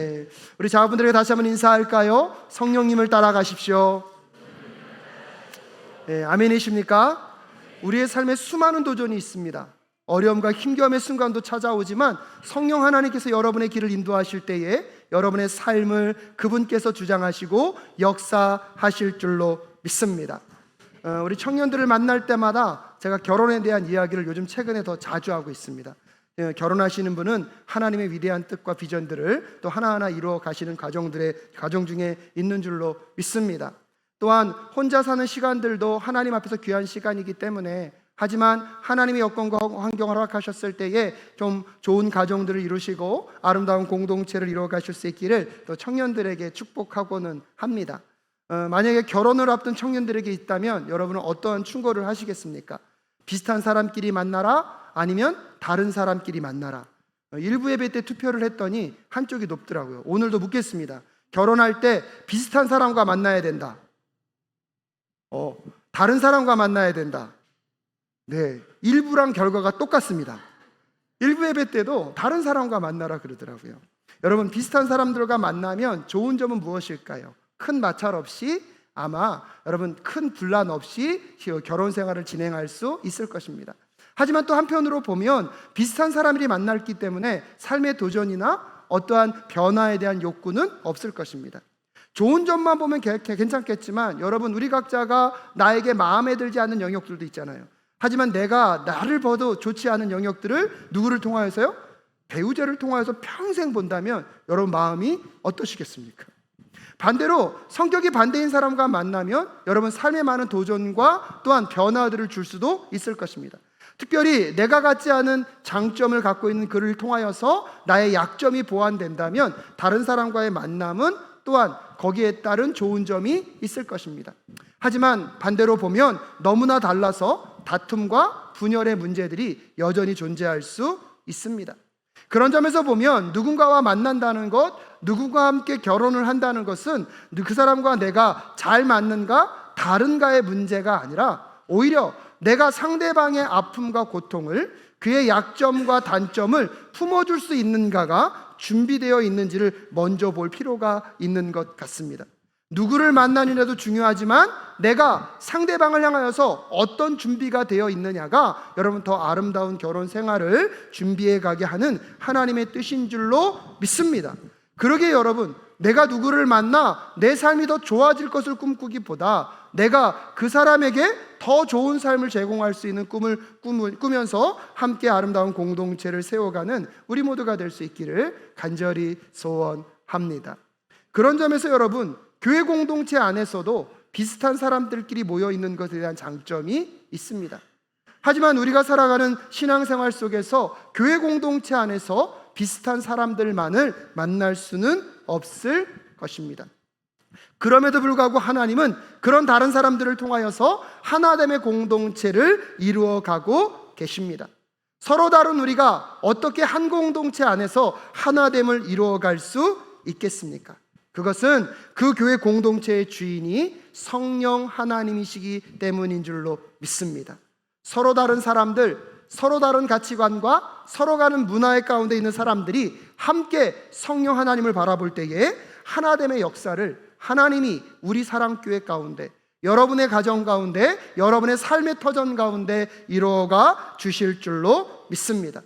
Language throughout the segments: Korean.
우리 자녀분들에게 다시 한번 인사할까요? 성령님을 따라가십시오. 아멘이십니까? 우리의 삶에 수많은 도전이 있습니다. 어려움과 힘겨움의 순간도 찾아오지만 성령 하나님께서 여러분의 길을 인도하실 때에 여러분의 삶을 그분께서 주장하시고 역사하실 줄로 믿습니다. 우리 청년들을 만날 때마다 제가 결혼에 대한 이야기를 요즘 최근에 더 자주 하고 있습니다. 결혼하시는 분은 하나님의 위대한 뜻과 비전들을 또 하나하나 이루어 가시는 가정 중에 있는 줄로 믿습니다. 또한 혼자 사는 시간들도 하나님 앞에서 귀한 시간이기 때문에, 하지만 하나님의 여건과 환경을 허락하셨을 때에 좀 좋은 가정들을 이루시고 아름다운 공동체를 이루어 가실 수 있기를 또 청년들에게 축복하고는 합니다. 만약에 결혼을 앞둔 청년들에게 있다면 여러분은 어떠한 충고를 하시겠습니까? 비슷한 사람끼리 만나라? 아니면 다른 사람끼리 만나라? 일부 예배 때 투표를 했더니 한쪽이 높더라고요. 오늘도 묻겠습니다. 결혼할 때 비슷한 사람과 만나야 된다, 다른 사람과 만나야 된다. 네, 일부랑 결과가 똑같습니다. 일부 예배 때도 다른 사람과 만나라 그러더라고요. 여러분, 비슷한 사람들과 만나면 좋은 점은 무엇일까요? 큰 마찰 없이 아마 여러분 큰 분란 없이 결혼 생활을 진행할 수 있을 것입니다. 하지만 또 한편으로 보면 비슷한 사람들이 만났기 때문에 삶의 도전이나 어떠한 변화에 대한 욕구는 없을 것입니다. 좋은 점만 보면 괜찮겠지만 여러분, 우리 각자가 나에게 마음에 들지 않는 영역들도 있잖아요. 하지만 내가 나를 봐도 좋지 않은 영역들을 누구를 통하여서요? 배우자를 통하여서 평생 본다면 여러분 마음이 어떠시겠습니까? 반대로 성격이 반대인 사람과 만나면 여러분 삶에 많은 도전과 또한 변화들을 줄 수도 있을 것입니다. 특별히 내가 갖지 않은 장점을 갖고 있는 그를 통하여서 나의 약점이 보완된다면 다른 사람과의 만남은 또한 거기에 따른 좋은 점이 있을 것입니다. 하지만 반대로 보면 너무나 달라서 다툼과 분열의 문제들이 여전히 존재할 수 있습니다. 그런 점에서 보면 누군가와 만난다는 것, 누군가와 함께 결혼을 한다는 것은 그 사람과 내가 잘 맞는가 다른가의 문제가 아니라 오히려 내가 상대방의 아픔과 고통을, 그의 약점과 단점을 품어줄 수 있는가가 준비되어 있는지를 먼저 볼 필요가 있는 것 같습니다. 누구를 만나느냐도 중요하지만 내가 상대방을 향하여서 어떤 준비가 되어 있느냐가 여러분 더 아름다운 결혼 생활을 준비해 가게 하는 하나님의 뜻인 줄로 믿습니다. 그러기에 여러분, 내가 누구를 만나 내 삶이 더 좋아질 것을 꿈꾸기보다 내가 그 사람에게 더 좋은 삶을 제공할 수 있는 꿈을 꾸면서 함께 아름다운 공동체를 세워가는 우리 모두가 될 수 있기를 간절히 소원합니다. 그런 점에서 여러분, 교회 공동체 안에서도 비슷한 사람들끼리 모여 있는 것에 대한 장점이 있습니다. 하지만 우리가 살아가는 신앙생활 속에서 교회 공동체 안에서 비슷한 사람들만을 만날 수는 없을 것입니다. 그럼에도 불구하고 하나님은 그런 다른 사람들을 통하여서 하나됨의 공동체를 이루어가고 계십니다. 서로 다른 우리가 어떻게 한 공동체 안에서 하나됨을 이루어갈 수 있겠습니까? 그것은 그 교회 공동체의 주인이 성령 하나님이시기 때문인 줄로 믿습니다. 서로 다른 사람들, 서로 다른 가치관과 서로 다른 문화의 가운데 있는 사람들이 함께 성령 하나님을 바라볼 때에 하나됨의 역사를 하나님이 우리 사랑교회 가운데, 여러분의 가정 가운데, 여러분의 삶의 터전 가운데 이루어가 주실 줄로 믿습니다.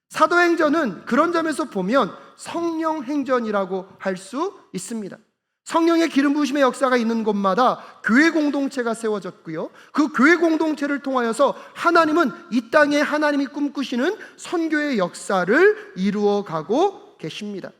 사도행전은 그런 점에서 보면 성령행전이라고 할 수 있습니다. 성령의 기름 부으심의 역사가 있는 곳마다 교회 공동체가 세워졌고요, 그 교회 공동체를 통하여서 하나님은 이 땅에 하나님이 꿈꾸시는 선교의 역사를 이루어가고 계십니다.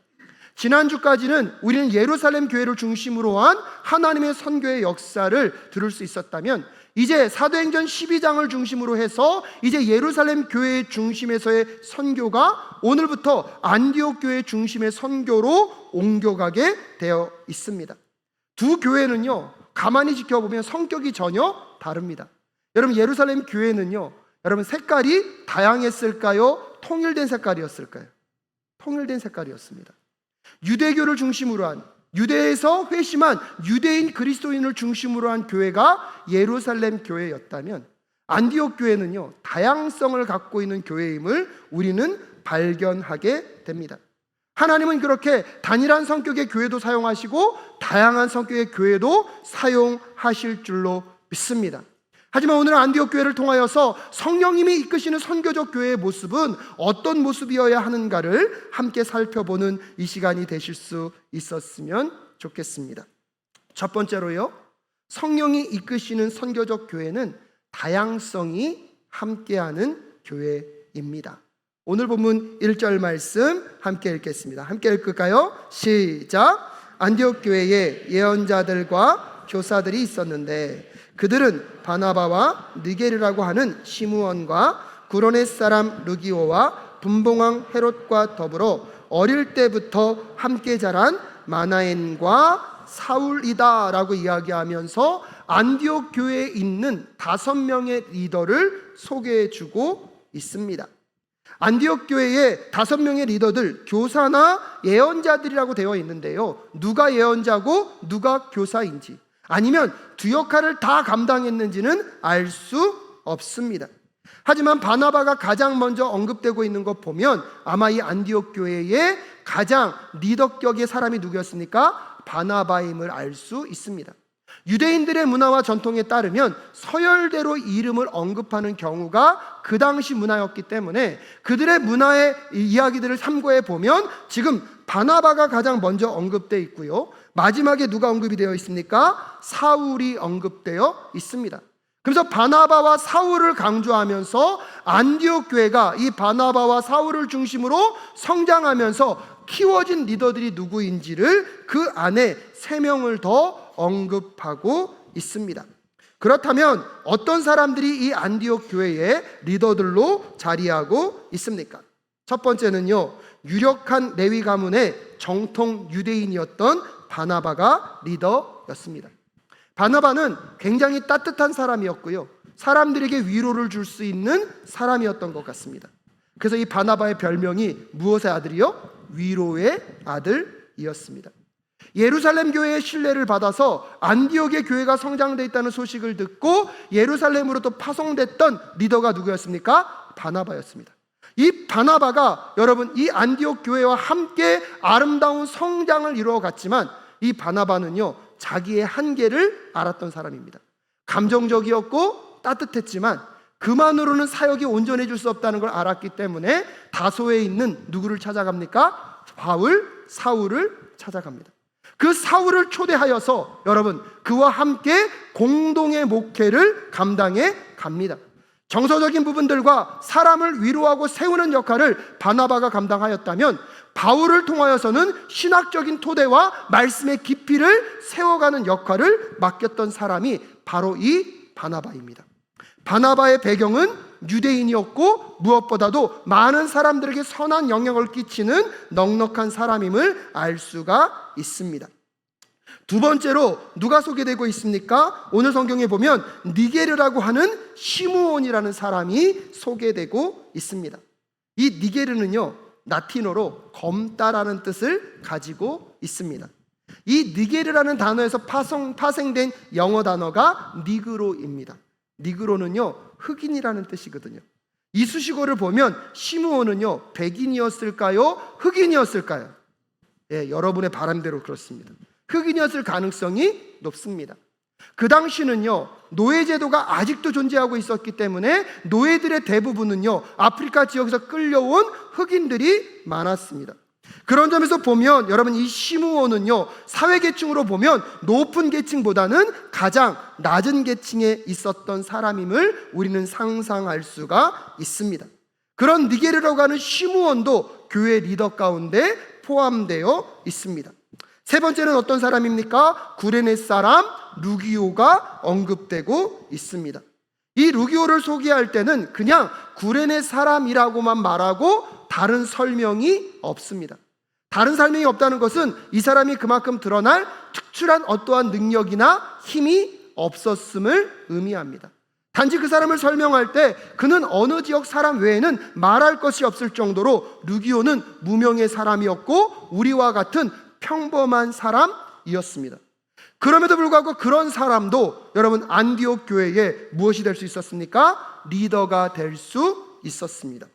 지난주까지는 우리는 예루살렘 교회를 중심으로 한 하나님의 선교의 역사를 들을 수 있었다면, 이제 사도행전 12장을 중심으로 해서 이제 예루살렘 교회의 중심에서의 선교가 오늘부터 안디옥 교회 중심의 선교로 옮겨가게 되어 있습니다. 두 교회는요, 가만히 지켜보면 성격이 전혀 다릅니다. 여러분, 예루살렘 교회는요, 여러분 색깔이 다양했을까요? 통일된 색깔이었을까요? 통일된 색깔이었습니다. 유대교를 중심으로 한, 유대에서 회심한 유대인 그리스도인을 중심으로 한 교회가 예루살렘 교회였다면, 안디옥 교회는요, 다양성을 갖고 있는 교회임을 우리는 발견하게 됩니다. 하나님은 그렇게 단일한 성격의 교회도 사용하시고 다양한 성격의 교회도 사용하실 줄로 믿습니다. 하지만 오늘 안디옥 교회를 통하여서 성령님이 이끄시는 선교적 교회의 모습은 어떤 모습이어야 하는가를 함께 살펴보는 이 시간이 되실 수 있었으면 좋겠습니다. 첫 번째로요, 성령이 이끄시는 선교적 교회는 다양성이 함께하는 교회입니다. 오늘 본문 1절 말씀 함께 읽겠습니다. 함께 읽을까요? 시작. 안디옥 교회에 예언자들과 교사들이 있었는데 그들은 바나바와 느게르라고 하는 시므온과 구레네 사람 루기오와 분봉왕 헤롯과 더불어 어릴 때부터 함께 자란 마나엔과 사울이다 라고 이야기하면서 안디옥 교회에 있는 5명의 리더를 소개해주고 있습니다. 안디옥 교회에 5명의 리더들, 교사나 예언자들이라고 되어 있는데요, 누가 예언자고 누가 교사인지, 아니면 두 역할을 다 감당했는지는 알 수 없습니다. 하지만 바나바가 가장 먼저 언급되고 있는 것 보면 아마 이 안디옥 교회의 가장 리더격의 사람이 누구였습니까? 바나바임을 알 수 있습니다. 유대인들의 문화와 전통에 따르면 서열대로 이름을 언급하는 경우가 그 당시 문화였기 때문에 그들의 문화의 이야기들을 참고해 보면 지금 바나바가 가장 먼저 언급되어 있고요, 마지막에 누가 언급이 되어 있습니까? 사울이 언급되어 있습니다. 그래서 바나바와 사울을 강조하면서 안디옥 교회가 이 바나바와 사울을 중심으로 성장하면서 키워진 리더들이 누구인지를 그 안에 3명을 더 언급하고 있습니다. 그렇다면 어떤 사람들이 이 안디옥 교회의 리더들로 자리하고 있습니까? 첫 번째는요, 유력한 레위 가문의 정통 유대인이었던 바나바가 리더였습니다. 바나바는 굉장히 따뜻한 사람이었고요, 사람들에게 위로를 줄 수 있는 사람이었던 것 같습니다. 그래서 이 바나바의 별명이 무엇의 아들이요? 위로의 아들이었습니다. 예루살렘 교회의 신뢰를 받아서 안디옥의 교회가 성장되어 있다는 소식을 듣고 예루살렘으로 또 파송됐던 리더가 누구였습니까? 바나바였습니다. 이 바나바가 여러분 이 안디옥 교회와 함께 아름다운 성장을 이루어갔지만 이 바나바는요, 자기의 한계를 알았던 사람입니다. 감정적이었고 따뜻했지만 그만으로는 사역이 온전해질 수 없다는 걸 알았기 때문에 다소에 있는 누구를 찾아갑니까? 사울을 찾아갑니다. 그 사울을 초대하여서 여러분 그와 함께 공동의 목회를 감당해 갑니다. 정서적인 부분들과 사람을 위로하고 세우는 역할을 바나바가 감당하였다면 바울을 통하여서는 신학적인 토대와 말씀의 깊이를 세워가는 역할을 맡겼던 사람이 바로 이 바나바입니다. 바나바의 배경은 유대인이었고 무엇보다도 많은 사람들에게 선한 영향을 끼치는 넉넉한 사람임을 알 수가 있습니다. 두 번째로 누가 소개되고 있습니까? 오늘 성경에 보면 니게르라고 하는 시므온이라는 사람이 소개되고 있습니다. 이 니게르는요, 라틴어로 검다라는 뜻을 가지고 있습니다. 이 니게르라는 단어에서 파생된 영어 단어가 니그로입니다. 니그로는요, 흑인이라는 뜻이거든요. 이 수식어를 보면 시므온은요, 백인이었을까요? 흑인이었을까요? 예, 여러분의 바람대로 그렇습니다. 흑인이었을 가능성이 높습니다. 그 당시는요, 노예제도가 아직도 존재하고 있었기 때문에 노예들의 대부분은요, 아프리카 지역에서 끌려온 흑인들이 많았습니다. 그런 점에서 보면 여러분 이 시므온은요, 사회계층으로 보면 높은 계층보다는 가장 낮은 계층에 있었던 사람임을 우리는 상상할 수가 있습니다. 그런 니게르라고 하는 시므온도 교회 리더 가운데 포함되어 있습니다. 세 번째는 어떤 사람입니까? 구레네 사람 루기오가 언급되고 있습니다. 이 루기오를 소개할 때는 그냥 구레네 사람이라고만 말하고 다른 설명이 없습니다. 다른 설명이 없다는 것은 이 사람이 그만큼 드러날 특출한 어떠한 능력이나 힘이 없었음을 의미합니다. 단지 그 사람을 설명할 때 그는 어느 지역 사람 외에는 말할 것이 없을 정도로 루기오는 무명의 사람이었고 우리와 같은 평범한 사람이었습니다. 그럼에도 불구하고 그런 사람도 여러분 안디옥 교회에 무엇이 될 수 있었습니까? 리더가 될 수 있었습니다.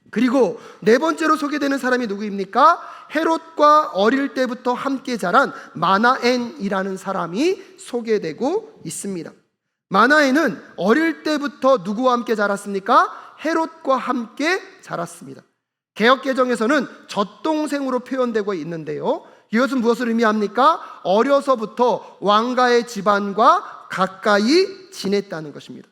그리고 네 번째로 소개되는 사람이 누구입니까? 헤롯과 어릴 때부터 함께 자란 마나엔이라는 사람이 소개되고 있습니다. 마나엔은 어릴 때부터 누구와 함께 자랐습니까? 헤롯과 함께 자랐습니다. 개역개정에서는 젖동생으로 표현되고 있는데요, 이것은 무엇을 의미합니까? 어려서부터 왕가의 집안과 가까이 지냈다는 것입니다.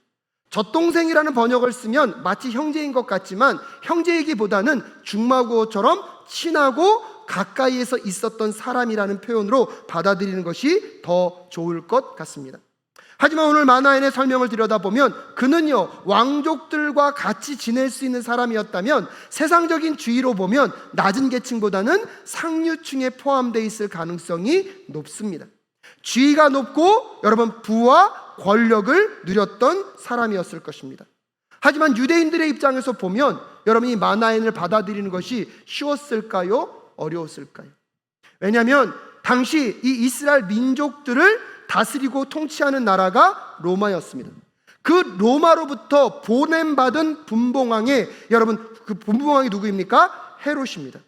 젖동생이라는 번역을 쓰면 마치 형제인 것 같지만 형제이기보다는 중마고처럼 친하고 가까이에서 있었던 사람이라는 표현으로 받아들이는 것이 더 좋을 것 같습니다. 하지만 오늘 마나엔의 설명을 들여다보면 그는요, 왕족들과 같이 지낼 수 있는 사람이었다면 세상적인 주의로 보면 낮은 계층보다는 상류층에 포함되어 있을 가능성이 높습니다. 지위가 높고 여러분 부와 권력을 누렸던 사람이었을 것입니다. 하지만 유대인들의 입장에서 보면 여러분 이 마나엔을 받아들이는 것이 쉬웠을까요? 어려웠을까요? 왜냐하면 당시 이 이스라엘 민족들을 다스리고 통치하는 나라가 로마였습니다. 그 로마로부터 보냄받은 분봉왕의 여러분 그 분봉왕이 누구입니까? 헤롯입니다.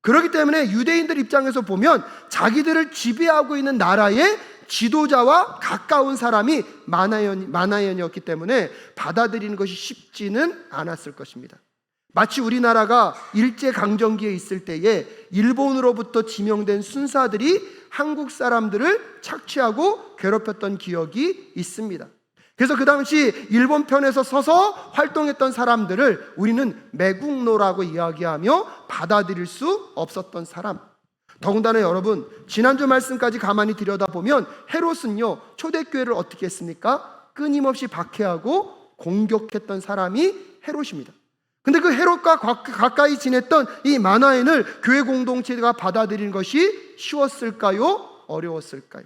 그렇기 때문에 유대인들 입장에서 보면 자기들을 지배하고 있는 나라의 지도자와 가까운 사람이 마나연이었기 때문에 받아들이는 것이 쉽지는 않았을 것입니다. 마치 우리나라가 일제강점기에 있을 때에 일본으로부터 지명된 순사들이 한국 사람들을 착취하고 괴롭혔던 기억이 있습니다. 그래서 그 당시 일본 편에서 서서 활동했던 사람들을 우리는 매국노라고 이야기하며 받아들일 수 없었던 사람. 더군다나 여러분, 지난주 말씀까지 가만히 들여다보면 헤롯은요, 초대교회를 어떻게 했습니까? 끊임없이 박해하고 공격했던 사람이 헤롯입니다. 근데 그 헤롯과 가까이 지냈던 이 마나엔을 교회 공동체가 받아들이는 것이 쉬웠을까요? 어려웠을까요?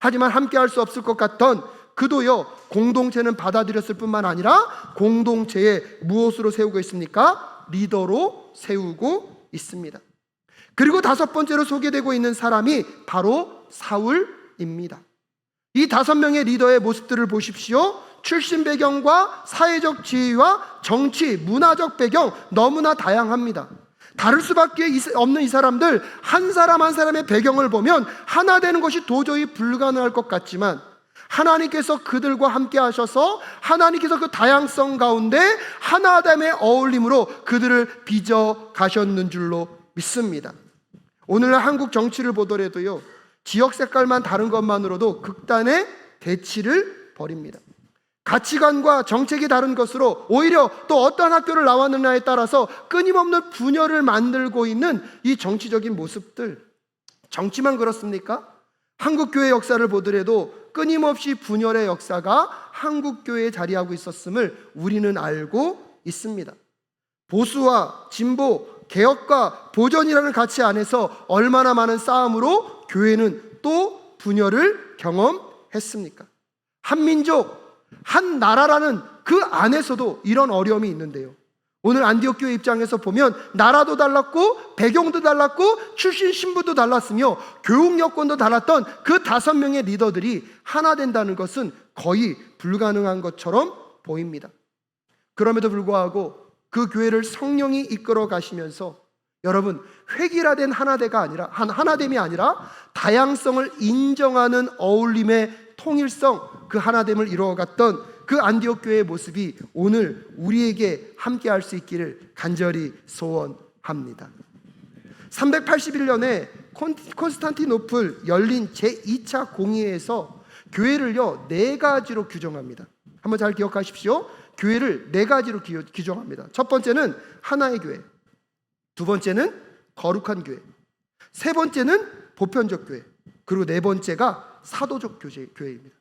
하지만 함께 할 수 없을 것 같던 그도요, 공동체는 받아들였을 뿐만 아니라 공동체에 무엇으로 세우고 있습니까? 리더로 세우고 있습니다. 그리고 다섯 번째로 소개되고 있는 사람이 바로 사울입니다. 이 5명의 리더의 모습들을 보십시오. 출신 배경과 사회적 지위와 정치, 문화적 배경 너무나 다양합니다. 다를 수밖에 없는 이 사람들, 한 사람 한 사람의 배경을 보면 하나 되는 것이 도저히 불가능할 것 같지만 하나님께서 그들과 함께 하셔서 하나님께서 그 다양성 가운데 하나됨의 어울림으로 그들을 빚어 가셨는 줄로 믿습니다. 오늘날 한국 정치를 보더라도요, 지역 색깔만 다른 것만으로도 극단의 대치를 벌입니다. 가치관과 정책이 다른 것으로 오히려 또 어떤 학교를 나왔느냐에 따라서 끊임없는 분열을 만들고 있는 이 정치적인 모습들, 정치만 그렇습니까? 한국교회 역사를 보더라도 끊임없이 분열의 역사가 한국교회에 자리하고 있었음을 우리는 알고 있습니다. 보수와 진보, 개혁과 보전이라는 가치 안에서 얼마나 많은 싸움으로 교회는 또 분열을 경험했습니까? 한민족, 한 나라라는 그 안에서도 이런 어려움이 있는데요, 오늘 안디옥 교회 입장에서 보면 나라도 달랐고 배경도 달랐고 출신 신분도 달랐으며 교육 여건도 달랐던 그 5명의 리더들이 하나 된다는 것은 거의 불가능한 것처럼 보입니다. 그럼에도 불구하고 그 교회를 성령이 이끌어 가시면서 여러분, 획일화된 하나됨이 아니라 다양성을 인정하는 어울림의 통일성, 그 하나됨을 이루어갔던 그 안디옥 교회의 모습이 오늘 우리에게 함께할 수 있기를 간절히 소원합니다. 381년에 콘스탄티노플 열린 제2차 공의회에서 교회를요 4가지로 규정합니다. 한번 잘 기억하십시오. 교회를 4가지로 규정합니다. 첫 번째는 하나의 교회, 두 번째는 거룩한 교회, 세 번째는 보편적 교회, 그리고 네 번째가 사도적 교회입니다.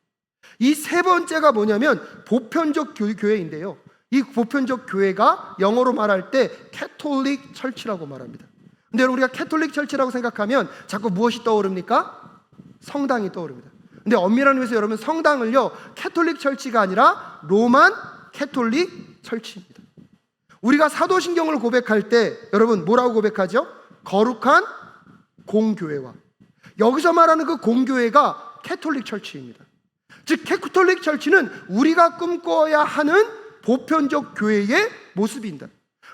이 세 번째가 뭐냐면 보편적 교회인데요, 이 보편적 교회가 영어로 말할 때 캐톨릭 철치라고 말합니다. 근데 여러분, 우리가 캐톨릭 철치라고 생각하면 자꾸 무엇이 떠오릅니까? 성당이 떠오릅니다. 근데 엄밀한 의미에서 여러분, 성당을요 캐톨릭 철치가 아니라 로만 캐톨릭 철치입니다. 우리가 사도신경을 고백할 때 여러분 뭐라고 고백하죠? 거룩한 공교회와, 여기서 말하는 그 공교회가 캐톨릭 철치입니다. 즉 캐톨릭 철치는 우리가 꿈꿔야 하는 보편적 교회의 모습입니다.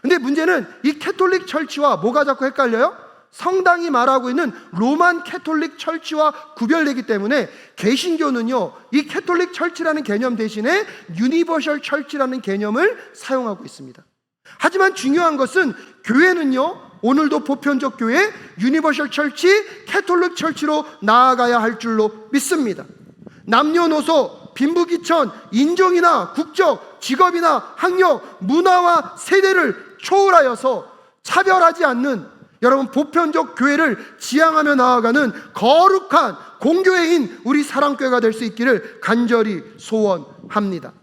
근데 문제는 이 캐톨릭 철치와 뭐가 자꾸 헷갈려요? 성당이 말하고 있는 로만 캐톨릭 철치와 구별되기 때문에 개신교는요, 이 캐톨릭 철치라는 개념 대신에 유니버셜 철치라는 개념을 사용하고 있습니다. 하지만 중요한 것은 교회는요, 오늘도 보편적 교회, 유니버셜 철치, 캐톨릭 철치로 나아가야 할 줄로 믿습니다. 남녀노소, 빈부귀천, 인종이나 국적, 직업이나 학력, 문화와 세대를 초월하여서 차별하지 않는 여러분 보편적 교회를 지향하며 나아가는 거룩한 공교회인 우리 사랑교회가 될 수 있기를 간절히 소원합니다.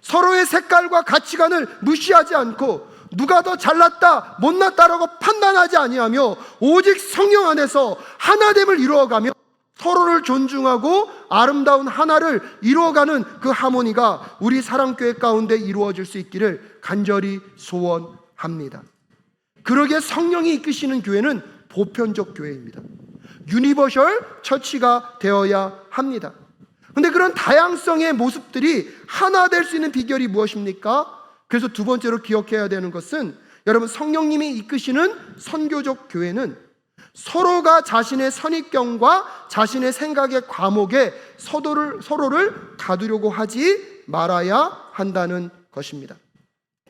서로의 색깔과 가치관을 무시하지 않고 누가 더 잘났다 못났다라고 판단하지 아니하며 오직 성령 안에서 하나됨을 이루어가며 서로를 존중하고 아름다운 하나를 이루어가는 그 하모니가 우리 사랑교회 가운데 이루어질 수 있기를 간절히 소원합니다. 그러기에 성령이 이끄시는 교회는 보편적 교회입니다. 유니버셜 처치가 되어야 합니다. 그런데 그런 다양성의 모습들이 하나 될 수 있는 비결이 무엇입니까? 그래서 두 번째로 기억해야 되는 것은 여러분, 성령님이 이끄시는 선교적 교회는 서로가 자신의 선입견과 자신의 생각의 과목에 서로를 가두려고 하지 말아야 한다는 것입니다.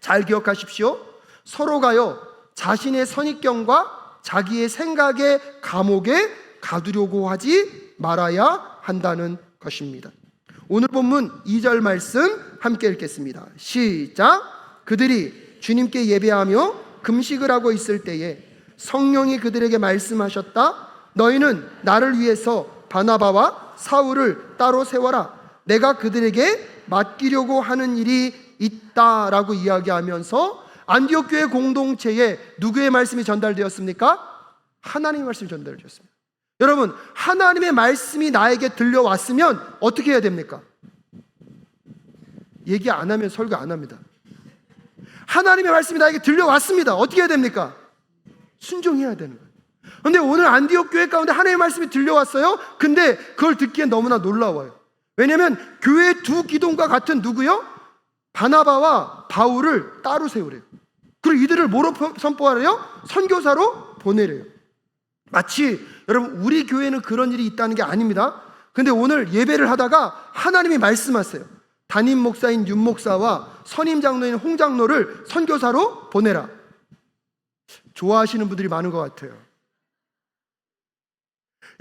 잘 기억하십시오. 서로가요, 자신의 선입견과 자기의 생각의 감옥에 가두려고 하지 말아야 한다는 것입니다. 오늘 본문 2절 말씀 함께 읽겠습니다. 시작. 그들이 주님께 예배하며 금식을 하고 있을 때에 성령이 그들에게 말씀하셨다. 너희는 나를 위해서 바나바와 사울을 따로 세워라. 내가 그들에게 맡기려고 하는 일이 있다라고 이야기하면서 안디옥 교회 공동체에 누구의 말씀이 전달되었습니까? 하나님의 말씀이 전달되었습니다. 여러분, 하나님의 말씀이 나에게 들려왔으면 어떻게 해야 됩니까? 얘기 안 하면 설교 안 합니다. 하나님의 말씀이 나에게 들려왔습니다. 어떻게 해야 됩니까? 순종해야 되는 거예요. 그런데 오늘 안디옥 교회 가운데 하나님의 말씀이 들려왔어요. 근데 그걸 듣기엔 너무나 놀라워요. 왜냐하면 교회 두 기둥과 같은 누구요? 바나바와 바울을 따로 세우래요. 그리고 이들을 뭐로 선포하래요? 선교사로 보내래요. 마치 여러분, 우리 교회는 그런 일이 있다는 게 아닙니다. 근데 오늘 예배를 하다가 하나님이 말씀하세요. 담임 목사인 윤 목사와 선임 장로인 홍 장로를 선교사로 보내라. 좋아하시는 분들이 많은 것 같아요.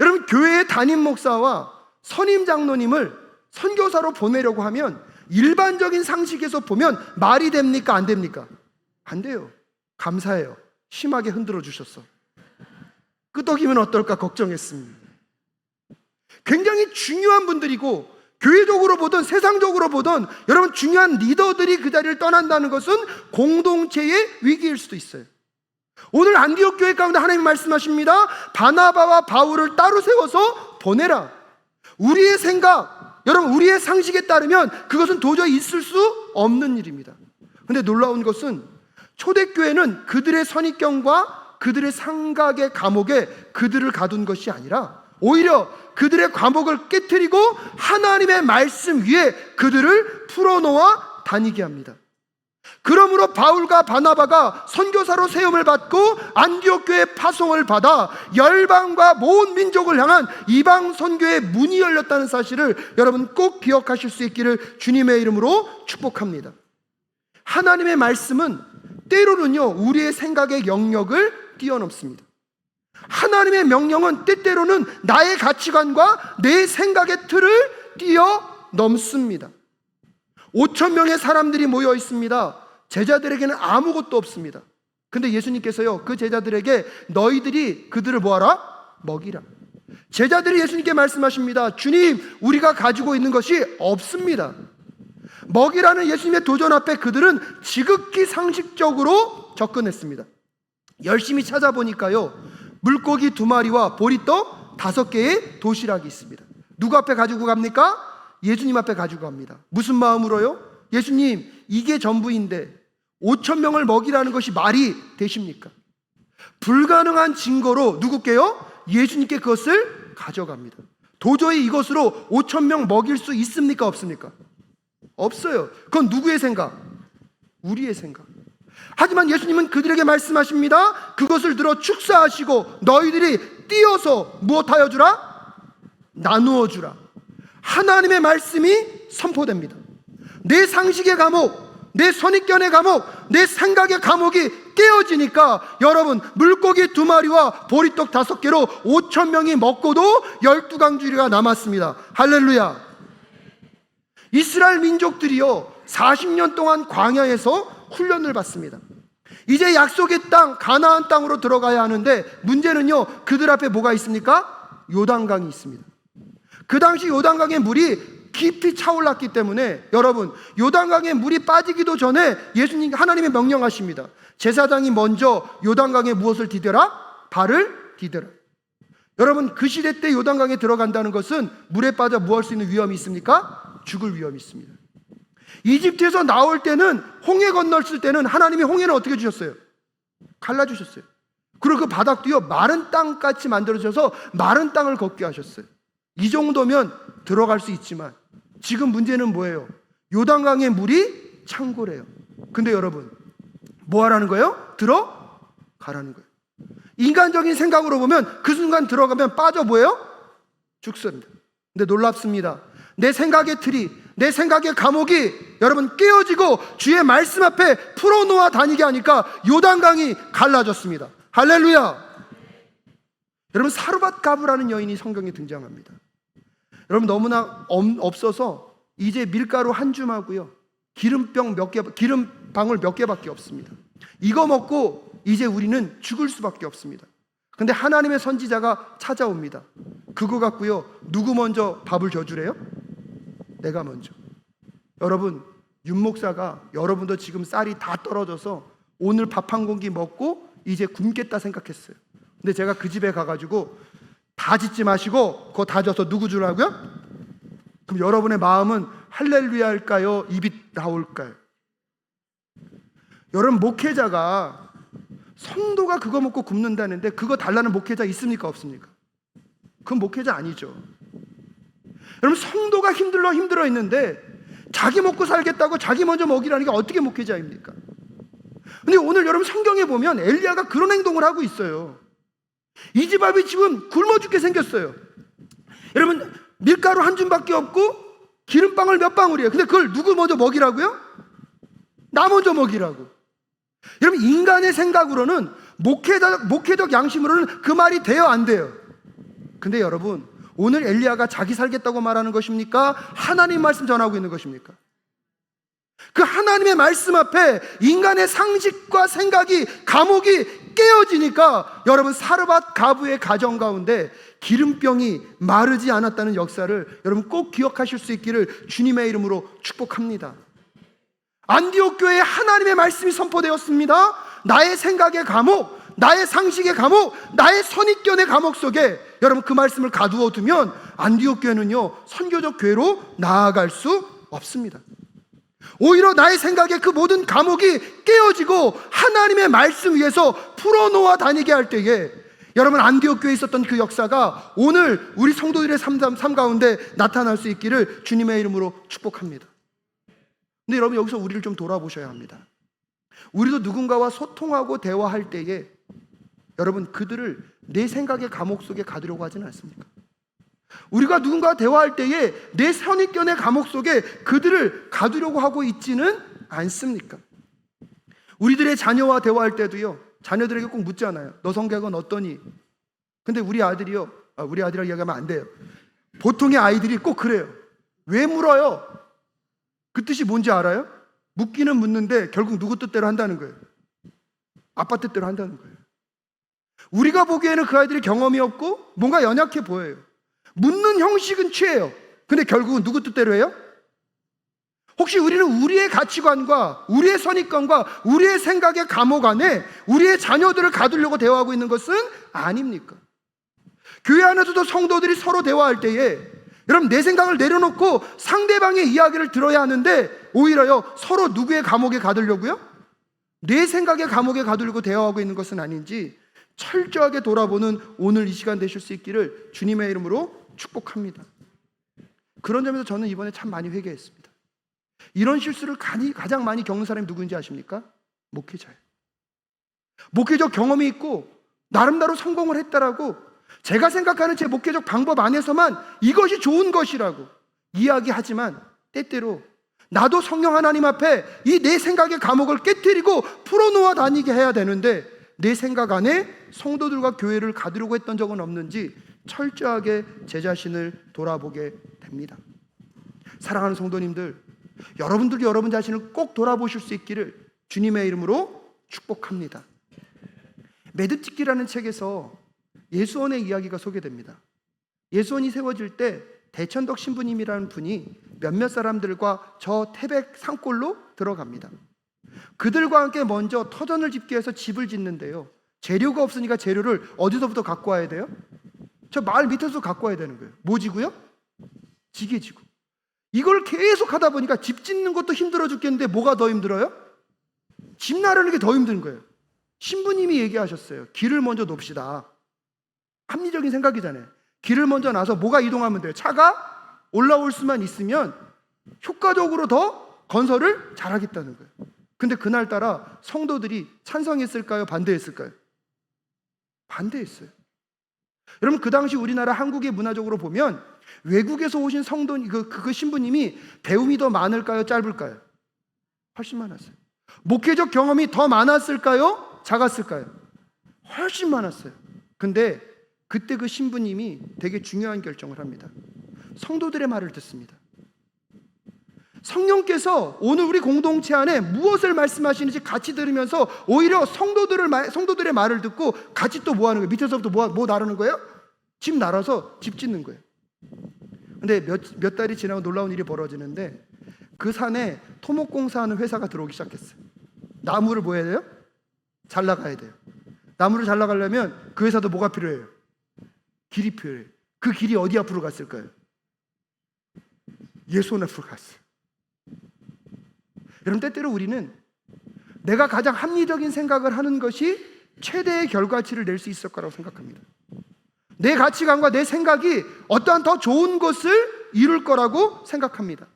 여러분, 교회의 담임 목사와 선임 장로님을 선교사로 보내려고 하면 일반적인 상식에서 보면 말이 됩니까? 안 됩니까? 안 돼요. 감사해요. 심하게 흔들어 주셨어. 끄덕이면 어떨까 걱정했습니다. 굉장히 중요한 분들이고 교회적으로 보든 세상적으로 보든 여러분, 중요한 리더들이 그 자리를 떠난다는 것은 공동체의 위기일 수도 있어요. 오늘 안디옥 교회 가운데 하나님 말씀하십니다. 바나바와 바울을 따로 세워서 보내라. 우리의 생각, 여러분, 우리의 상식에 따르면 그것은 도저히 있을 수 없는 일입니다. 그런데 놀라운 것은 초대교회는 그들의 선입견과 그들의 생각의 감옥에 그들을 가둔 것이 아니라 오히려 그들의 감옥을 깨트리고 하나님의 말씀 위에 그들을 풀어놓아 다니게 합니다. 그러므로 바울과 바나바가 선교사로 세움을 받고 안디옥 교회 파송을 받아 열방과 모든 민족을 향한 이방 선교의 문이 열렸다는 사실을 여러분 꼭 기억하실 수 있기를 주님의 이름으로 축복합니다. 하나님의 말씀은 때로는요, 우리의 생각의 영역을 뛰어넘습니다. 하나님의 명령은 때때로는 나의 가치관과 내 생각의 틀을 뛰어넘습니다. 5,000명의 사람들이 모여 있습니다. 제자들에게는 아무것도 없습니다. 근데 예수님께서요, 그 제자들에게 너희들이 그들을 뭐하라? 먹이라. 제자들이 예수님께 말씀하십니다. 주님, 우리가 가지고 있는 것이 없습니다. 먹이라는 예수님의 도전 앞에 그들은 지극히 상식적으로 접근했습니다. 열심히 찾아보니까요, 물고기 2마리와 보리떡 5개의 도시락이 있습니다. 누구 앞에 가지고 갑니까? 예수님 앞에 가지고 갑니다. 무슨 마음으로요? 예수님, 이게 전부인데 5,000명을 먹이라는 것이 말이 되십니까? 불가능한 증거로 누구께요? 예수님께 그것을 가져갑니다. 도저히 이것으로 5,000명 먹일 수 있습니까? 없습니까? 없어요. 그건 누구의 생각? 우리의 생각. 하지만 예수님은 그들에게 말씀하십니다. 그것을 들어 축사하시고 너희들이 띄어서 무엇하여 주라? 나누어 주라. 하나님의 말씀이 선포됩니다. 내 상식의 감옥, 내 선입견의 감옥, 내 생각의 감옥이 깨어지니까 여러분, 물고기 2마리와 보리떡 5개로 5,000명이 먹고도 12강줄이가 남았습니다. 할렐루야. 이스라엘 민족들이요 40년 동안 광야에서 훈련을 받습니다. 이제 약속의 땅 가나안 땅으로 들어가야 하는데 문제는요, 그들 앞에 뭐가 있습니까? 요단강이 있습니다. 그 당시 요단강의 물이 깊이 차올랐기 때문에 여러분, 요단강에 물이 빠지기도 전에 예수님, 하나님의 명령하십니다. 제사장이 먼저 요단강에 무엇을 디뎌라? 발을 디뎌라. 여러분, 그 시대 때 요단강에 들어간다는 것은 물에 빠져 뭐 할 수 있는 위험이 있습니까? 죽을 위험이 있습니다. 이집트에서 나올 때는, 홍해 건넜을 때는 하나님이 홍해는 어떻게 주셨어요? 갈라주셨어요. 그리고 그 바닥도요 마른 땅같이 만들어져서 마른 땅을 걷게 하셨어요. 이 정도면 들어갈 수 있지만 지금 문제는 뭐예요? 요단강의 물이 창고래요. 근데 여러분, 뭐 하라는 거예요? 들어가라는 거예요. 인간적인 생각으로 보면 그 순간 들어가면 빠져 뭐예요? 죽습니다. 근데 놀랍습니다. 내 생각의 틀이, 내 생각의 감옥이 여러분 깨어지고 주의 말씀 앞에 풀어놓아 다니게 하니까 요단강이 갈라졌습니다. 할렐루야. 여러분, 사르밧 가브라는 여인이 성경에 등장합니다. 여러분, 너무나 없어서 이제 밀가루 한 줌하고요 기름방울 몇 개밖에 없습니다. 이거 먹고 이제 우리는 죽을 수밖에 없습니다. 근데 하나님의 선지자가 찾아옵니다. 그거 갖고요 누구 먼저 밥을 줘주래요? 내가 먼저. 여러분, 윤 목사가 여러분도 지금 쌀이 다 떨어져서 오늘 밥 한 공기 먹고 이제 굶겠다 생각했어요. 근데 제가 그 집에 가가지고 다 짓지 마시고 그거 다 줘서 누구 주라고요? 그럼 여러분의 마음은 할렐루야일까요? 입이 나올까요? 여러분, 목회자가, 성도가 그거 먹고 굶는다는데 그거 달라는 목회자 있습니까? 없습니까? 그건 목회자 아니죠. 여러분, 성도가 힘들어 있는데 자기 먹고 살겠다고 자기 먼저 먹이라는 게 어떻게 목회자입니까? 근데 오늘 여러분 성경에 보면 엘리야가 그런 행동을 하고 있어요. 이 집 앞이 지금 굶어 죽게 생겼어요. 여러분, 밀가루 한 줌밖에 없고 기름방울 몇 방울이에요. 근데 그걸 누구 먼저 먹이라고요? 나 먼저 먹이라고. 여러분, 인간의 생각으로는, 목회적 양심으로는 그 말이 돼요, 안 돼요? 근데 여러분, 오늘 엘리야가 자기 살겠다고 말하는 것입니까? 하나님 말씀 전하고 있는 것입니까? 그 하나님의 말씀 앞에 인간의 상식과 생각이, 감옥이 깨어지니까 여러분, 사르밧 가브의 가정 가운데 기름병이 마르지 않았다는 역사를 여러분 꼭 기억하실 수 있기를 주님의 이름으로 축복합니다. 안디옥 교회에 하나님의 말씀이 선포되었습니다. 나의 생각의 감옥, 나의 상식의 감옥, 나의 선입견의 감옥 속에 여러분 그 말씀을 가두어 두면 안디옥 교회는요 선교적 교회로 나아갈 수 없습니다. 오히려 나의 생각에 그 모든 감옥이 깨어지고 하나님의 말씀 위에서 풀어놓아 다니게 할 때에 여러분, 안디옥 교회에 있었던 그 역사가 오늘 우리 성도들의 삶 가운데 나타날 수 있기를 주님의 이름으로 축복합니다. 근데 여러분, 여기서 우리를 좀 돌아보셔야 합니다. 우리도 누군가와 소통하고 대화할 때에 여러분, 그들을 내 생각의 감옥 속에 가두려고 하지는 않습니까? 우리가 누군가와 대화할 때에 내 선입견의 감옥 속에 그들을 가두려고 하고 있지는 않습니까? 우리들의 자녀와 대화할 때도요 자녀들에게 꼭 묻잖아요. 너 성격은 어떠니? 근데 우리 아들이요, 우리 아들이라고 이야기하면 안 돼요. 보통의 아이들이 꼭 그래요. 왜 물어요? 그 뜻이 뭔지 알아요? 묻기는 묻는데 결국 누구 뜻대로 한다는 거예요. 아빠 뜻대로 한다는 거예요. 우리가 보기에는 그 아이들이 경험이 없고 뭔가 연약해 보여요. 묻는 형식은 취해요. 근데 결국은 누구 뜻대로 해요? 혹시 우리는 우리의 가치관과 우리의 선입견과 우리의 생각의 감옥 안에 우리의 자녀들을 가두려고 대화하고 있는 것은 아닙니까? 교회 안에서도 성도들이 서로 대화할 때에 여러분, 내 생각을 내려놓고 상대방의 이야기를 들어야 하는데 오히려요 서로 누구의 감옥에 가두려고요? 내 생각의 감옥에 가두려고 대화하고 있는 것은 아닌지 철저하게 돌아보는 오늘 이 시간 되실 수 있기를 주님의 이름으로 축복합니다. 그런 점에서 저는 이번에 참 많이 회개했습니다. 이런 실수를 가장 많이 겪는 사람이 누구인지 아십니까? 목회자예요. 목회적 경험이 있고 나름대로 성공을 했다라고 제가 생각하는 제 목회적 방법 안에서만 이것이 좋은 것이라고 이야기하지만 때때로 나도 성령 하나님 앞에 이 내 생각의 감옥을 깨뜨리고 풀어놓아 다니게 해야 되는데 내 생각 안에 성도들과 교회를 가두려고 했던 적은 없는지 철저하게 제 자신을 돌아보게 됩니다. 사랑하는 성도님들, 여러분들도 여러분 자신을 꼭 돌아보실 수 있기를 주님의 이름으로 축복합니다. 매듭짓기라는 책에서 예수원의 이야기가 소개됩니다. 예수원이 세워질 때 대천덕 신부님이라는 분이 몇몇 사람들과 저 태백 산골로 들어갑니다. 그들과 함께 먼저 터전을 짓기 위해서 집을 짓는데요, 재료가 없으니까 재료를 어디서부터 갖고 와야 돼요? 저 마을 밑에서 갖고 와야 되는 거예요. 뭐 지고요? 지게지고. 이걸 계속 하다 보니까 집 짓는 것도 힘들어 죽겠는데 뭐가 더 힘들어요? 집 나르는 게 더 힘든 거예요. 신부님이 얘기하셨어요. 길을 먼저 놓읍시다. 합리적인 생각이잖아요. 길을 먼저 놔서 뭐가 이동하면 돼요? 차가 올라올 수만 있으면 효과적으로 더 건설을 잘하겠다는 거예요. 근데 그날따라 성도들이 찬성했을까요? 반대했을까요? 반대했어요. 여러분, 그 당시 우리나라 한국의 문화적으로 보면 외국에서 오신 성도, 그 신부님이 배움이 더 많을까요? 짧을까요? 훨씬 많았어요. 목회적 경험이 더 많았을까요? 작았을까요? 훨씬 많았어요. 근데 그때 그 신부님이 되게 중요한 결정을 합니다. 성도들의 말을 듣습니다. 성령께서 오늘 우리 공동체 안에 무엇을 말씀하시는지 같이 들으면서 오히려 성도들의 말을 듣고 같이 또 뭐 하는 거예요? 밑에서부터 뭐 나르는 거예요? 집 나라서 집 짓는 거예요. 근데 몇 달이 지나고 놀라운 일이 벌어지는데 그 산에 토목공사하는 회사가 들어오기 시작했어요. 나무를 뭐 해야 돼요? 잘라가야 돼요. 나무를 잘라가려면 그 회사도 뭐가 필요해요? 길이 필요해요. 그 길이 어디 앞으로 갔을까요? 예수원 앞으로 갔어요. 여러분, 때때로 우리는 내가 가장 합리적인 생각을 하는 것이 최대의 결과치를 낼 수 있을 거라고 생각합니다. 내 가치관과 내 생각이 어떠한 더 좋은 것을 이룰 거라고 생각합니다.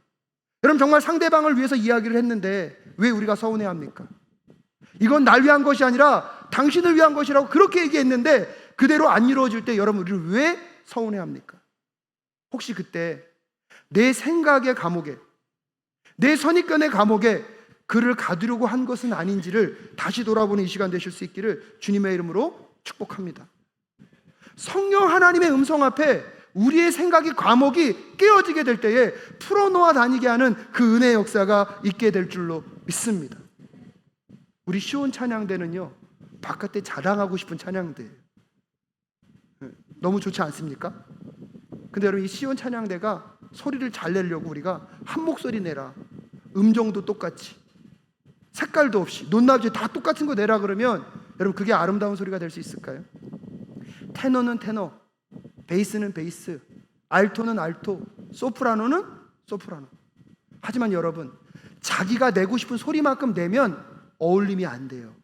여러분, 정말 상대방을 위해서 이야기를 했는데 왜 우리가 서운해합니까? 이건 날 위한 것이 아니라 당신을 위한 것이라고 그렇게 얘기했는데 그대로 안 이루어질 때 여러분, 우리를 왜 서운해합니까? 혹시 그때 내 생각의 감옥에, 내 선입견의 감옥에 그를 가두려고 한 것은 아닌지를 다시 돌아보는 이 시간 되실 수 있기를 주님의 이름으로 축복합니다. 성령 하나님의 음성 앞에 우리의 생각의 감옥이 깨어지게 될 때에 풀어놓아 다니게 하는 그 은혜의 역사가 있게 될 줄로 믿습니다. 우리 시온 찬양대는요, 바깥에 자랑하고 싶은 찬양대예요. 너무 좋지 않습니까? 근데 여러분, 이 시온 찬양대가 소리를 잘 내려고 우리가 한 목소리 내라, 음정도 똑같이, 색깔도 없이, 높낮이 다 똑같은 거 내라 그러면 여러분, 그게 아름다운 소리가 될 수 있을까요? 테너는 테너, 베이스는 베이스, 알토는 알토, 소프라노는 소프라노. 하지만 여러분, 자기가 내고 싶은 소리만큼 내면 어울림이 안 돼요.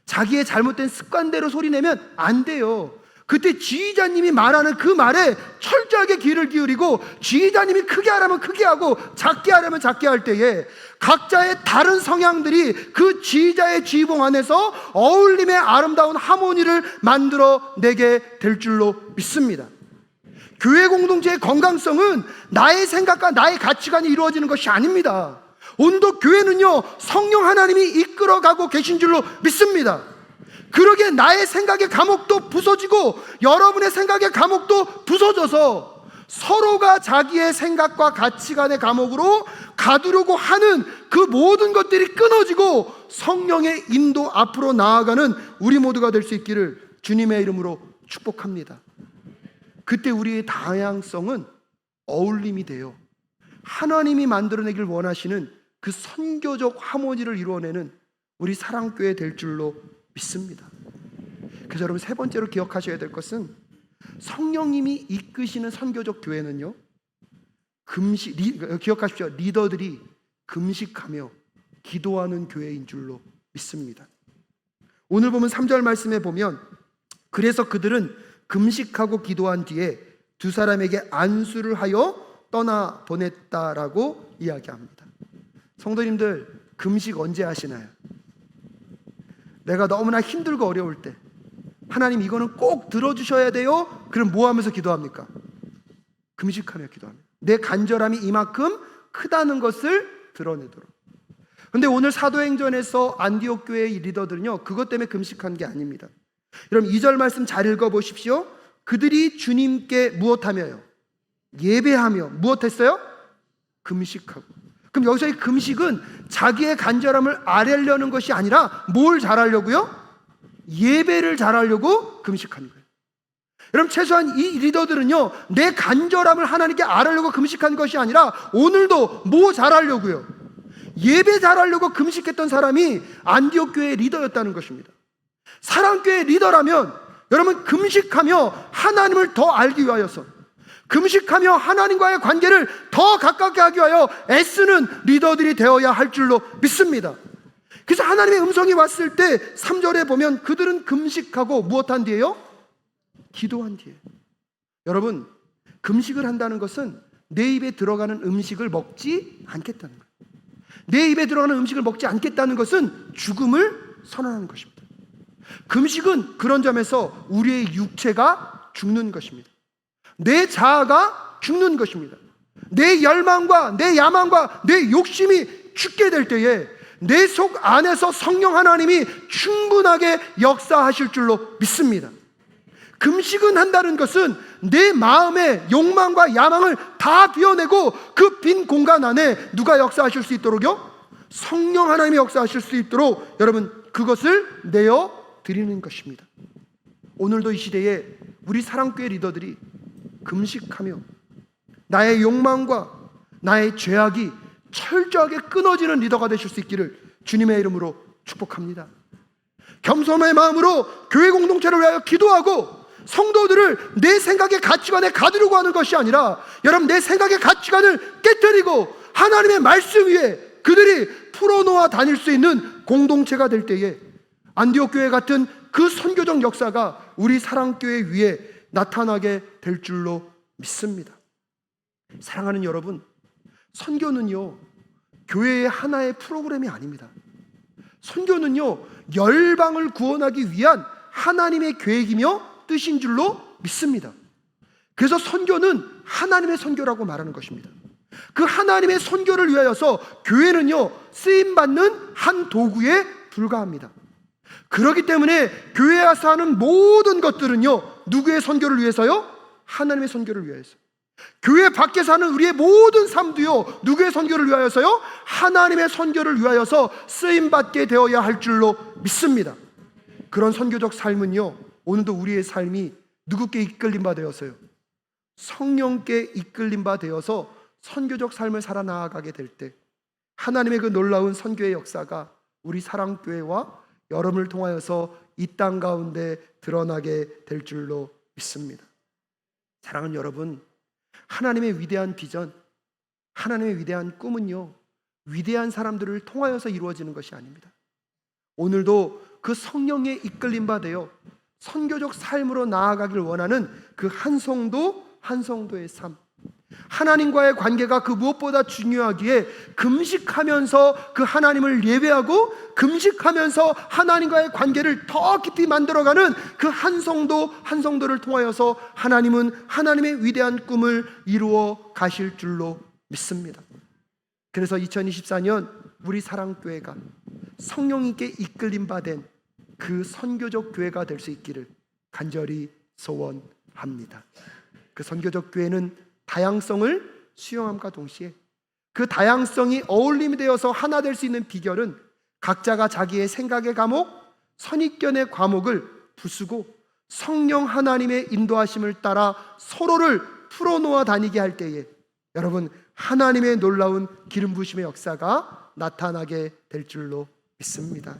자기의 잘못된 습관대로 소리 내면 안 돼요. 그때 지휘자님이 말하는 그 말에 철저하게 귀를 기울이고, 지휘자님이 크게 하라면 크게 하고 작게 하려면 작게 할 때에 각자의 다른 성향들이 그 지휘자의 지휘봉 안에서 어울림의 아름다운 하모니를 만들어내게 될 줄로 믿습니다. 교회 공동체의 건강성은 나의 생각과 나의 가치관이 이루어지는 것이 아닙니다. 온도 교회는요, 성령 하나님이 이끌어가고 계신 줄로 믿습니다. 그러기에 나의 생각의 감옥도 부서지고 여러분의 생각의 감옥도 부서져서 서로가 자기의 생각과 가치관의 감옥으로 가두려고 하는 그 모든 것들이 끊어지고 성령의 인도 앞으로 나아가는 우리 모두가 될 수 있기를 주님의 이름으로 축복합니다. 그때 우리의 다양성은 어울림이 되어 하나님이 만들어내길 원하시는 그 선교적 하모니를 이루어내는 우리 사랑교회 될 줄로 믿습니다. 그래서 여러분, 세 번째로 기억하셔야 될 것은 성령님이 이끄시는 선교적 교회는요, 기억하십시오. 리더들이 금식하며 기도하는 교회인 줄로 믿습니다. 오늘 보면 3절 말씀에 보면, 그래서 그들은 금식하고 기도한 뒤에 두 사람에게 안수를 하여 떠나 보냈다라고 이야기합니다. 성도님들, 금식 언제 하시나요? 내가 너무나 힘들고 어려울 때 하나님 이거는 꼭 들어주셔야 돼요. 그럼 뭐 하면서 기도합니까? 금식하며 기도합니다. 내 간절함이 이만큼 크다는 것을 드러내도록. 근데 오늘 사도행전에서 안디옥 교회의 리더들은요, 그것 때문에 금식한 게 아닙니다. 여러분 2절 말씀 잘 읽어보십시오. 그들이 주님께 무엇하며요? 예배하며. 무엇했어요? 금식하고. 그럼 여기서의 금식은 자기의 간절함을 아뢰려는 것이 아니라 뭘 잘하려고요? 예배를 잘하려고 금식하는 거예요. 여러분 최소한 이 리더들은요, 내 간절함을 하나님께 아뢰려고 금식한 것이 아니라 오늘도 뭐 잘하려고요? 예배 잘하려고 금식했던 사람이 안디옥 교회의 리더였다는 것입니다. 사랑교회의 리더라면 여러분 금식하며 하나님을 더 알기 위하여서, 금식하며 하나님과의 관계를 더 가깝게 하기 위하여 애쓰는 리더들이 되어야 할 줄로 믿습니다. 그래서 하나님의 음성이 왔을 때 3절에 보면 그들은 금식하고 무엇한 뒤에요? 기도한 뒤에. 여러분 금식을 한다는 것은 내 입에 들어가는 음식을 먹지 않겠다는 거예요. 내 입에 들어가는 음식을 먹지 않겠다는 것은 죽음을 선언하는 것입니다. 금식은 그런 점에서 우리의 육체가 죽는 것입니다. 내 자아가 죽는 것입니다. 내 열망과 내 야망과 내 욕심이 죽게 될 때에 내 속 안에서 성령 하나님이 충분하게 역사하실 줄로 믿습니다. 금식은 한다는 것은 내 마음의 욕망과 야망을 다 비워내고 그 빈 공간 안에 누가 역사하실 수 있도록요? 성령 하나님이 역사하실 수 있도록 여러분 그것을 내어 드리는 것입니다. 오늘도 이 시대에 우리 사랑교회 리더들이 금식하며 나의 욕망과 나의 죄악이 철저하게 끊어지는 리더가 되실 수 있기를 주님의 이름으로 축복합니다. 겸손의 마음으로 교회 공동체를 위하여 기도하고 성도들을 내 생각의 가치관에 가두려고 하는 것이 아니라 여러분 내 생각의 가치관을 깨뜨리고 하나님의 말씀 위에 그들이 풀어놓아 다닐 수 있는 공동체가 될 때에 안디옥 교회 같은 그 선교적 역사가 우리 사랑교회 위에 나타나게 될 줄로 믿습니다. 사랑하는 여러분, 선교는요 교회의 하나의 프로그램이 아닙니다. 선교는요 열방을 구원하기 위한 하나님의 계획이며 뜻인 줄로 믿습니다. 그래서 선교는 하나님의 선교라고 말하는 것입니다. 그 하나님의 선교를 위하여서 교회는요 쓰임받는 한 도구에 불과합니다. 그렇기 때문에 교회에서 하는 모든 것들은요 누구의 선교를 위해서요? 하나님의 선교를 위해서. 교회 밖에서 하는 우리의 모든 삶도요 누구의 선교를 위하여서요? 하나님의 선교를 위하여서 쓰임받게 되어야 할 줄로 믿습니다. 그런 선교적 삶은요 오늘도 우리의 삶이 누구께 이끌림 바 되어서요? 성령께 이끌림 바 되어서 선교적 삶을 살아나가게 될 때 하나님의 그 놀라운 선교의 역사가 우리 사랑교회와 여러분을 통하여서 이 땅 가운데 드러나게 될 줄로 믿습니다. 사랑하는 여러분, 하나님의 위대한 비전, 하나님의 위대한 꿈은요 위대한 사람들을 통하여서 이루어지는 것이 아닙니다. 오늘도 그 성령에 이끌림 바 되어 선교적 삶으로 나아가길 원하는 그 한 성도 한 성도의 삶, 하나님과의 관계가 그 무엇보다 중요하기에 금식하면서 그 하나님을 예배하고 금식하면서 하나님과의 관계를 더 깊이 만들어가는 그 한 성도 한 성도를 통하여서 하나님은 하나님의 위대한 꿈을 이루어 가실 줄로 믿습니다. 그래서 2024년 우리 사랑교회가 성령님께 이끌림 받은 그 선교적 교회가 될 수 있기를 간절히 소원합니다. 그 선교적 교회는 다양성을 수용함과 동시에 그 다양성이 어울림이 되어서 하나 될 수 있는 비결은 각자가 자기의 생각의 과목, 선입견의 과목을 부수고 성령 하나님의 인도하심을 따라 서로를 풀어놓아 다니게 할 때에 여러분 하나님의 놀라운 기름 부으심의 역사가 나타나게 될 줄로 믿습니다.